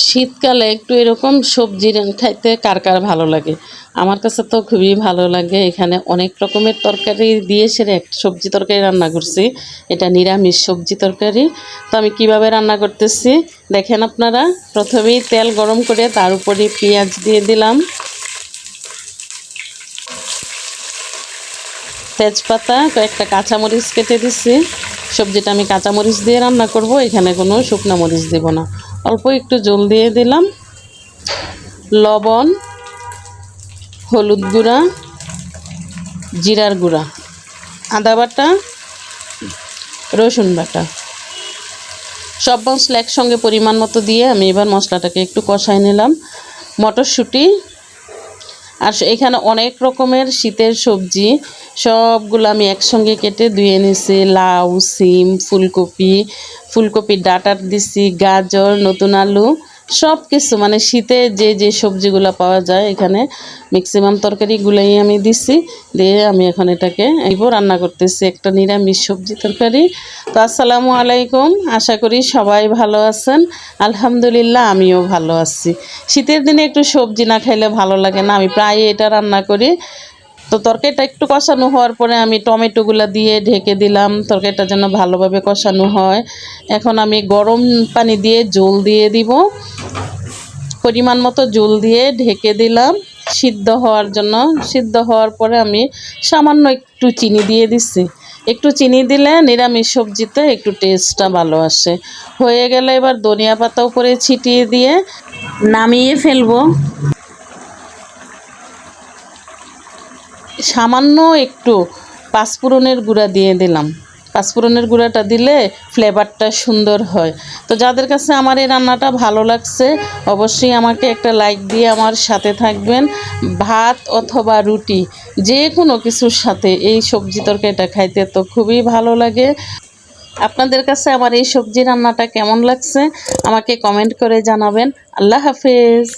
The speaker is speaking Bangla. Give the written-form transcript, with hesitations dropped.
শীতকালে একটু এরকম সবজি খাইতে কার কার ভালো লাগে। আমার কাছে তো খুবই ভালো লাগে। এখানে অনেক রকমের তরকারি দিয়ে সেরে একটা সবজি তরকারি রান্না করছি। এটা নিরামিষ সবজি তরকারি। তো আমি কিভাবে রান্না করতেছি দেখেন আপনারা। প্রথমেই তেল গরম করে তার উপরে পেঁয়াজ দিয়ে দিলাম, তেজপাতা, কয়েকটা কাঁচামরিচ কেটে দিচ্ছি। সবজিটা আমি কাঁচামরিচ দিয়ে রান্না করব, এখানে কোনো শুকনো মরিচ দেব না। অল্প একটু জল দিয়ে দিলাম, লবণ, হলুদ গুঁড়া, জিরার গুঁড়া, আদা বাটা, রসুন বাটা, সব মশলা একসঙ্গে পরিমাণ মতো দিয়ে আমি এবার মশলাটাকে একটু কষাই নিলাম। মটরশুঁটি, আর এখানে অনেক রকমের শীতের সবজি, সবগুলো আমি একসঙ্গে কেটে ধুয়ে নিছি। লাউ, সিম, ফুলকপির ডাঁটা দিছি, গাজর, নতুন আলু, সব কিছু মানে শীতে যে যে সবজিগুলো পাওয়া যায় এখানে ম্যাক্সিমাম তরকারিগুলোই আমি দিছি। দিয়ে আমি এখন এটাকে রান্না করতেছি, একটা নিরামিষ সবজি তরকারি। তো আসসালামু আলাইকুম, আশা করি সবাই ভালো আছেন। আলহামদুলিল্লাহ আমিও ভালো আছি। শীতের দিনে একটু সবজি না খাইলে ভালো লাগে না, আমি প্রায় এটা রান্না করি। তো তরকারিটা একটু কষানো হওয়ার পরে আমি টমেটোগুলো দিয়ে ঢেকে দিলাম, তরকারিটা যেন ভালোভাবে কষানো হয়। এখন আমি গরম পানি দিয়ে জল দিয়ে দিব, পরিমাণ মতো জল দিয়ে ঢেকে দিলাম সিদ্ধ হওয়ার জন্য। সিদ্ধ হওয়ার পরে আমি সামান্য একটু চিনি দিয়ে দিচ্ছি। একটু চিনি দিলে নিরামিষ সবজিতে একটু টেস্টটা ভালো আসে। হয়ে গেলে এবার ধনিয়া পাতা উপরে ছিটিয়ে দিয়ে নামিয়ে ফেলবো। সামান্য একটু পাঁচফোড়নের গুঁড়া দিয়ে দিলাম। পাঁচফোড়নের গুঁড়াটা দিলে ফ্লেভারটা সুন্দর হয়। তো যাদের কাছে আমার এই রান্নাটা ভালো লাগছে অবশ্যই আমাকে একটা লাইক দিয়ে আমার সাথে থাকবেন। ভাত অথবা রুটি যে কোনো কিছুর সাথে এই সবজি তরকারিটা খাইতে তো খুবই ভালো লাগে। আপনাদের কাছে আমার এই সবজি রান্নাটা কেমন লাগছে আমাকে কমেন্ট করে জানাবেন। আল্লাহ হাফেজ।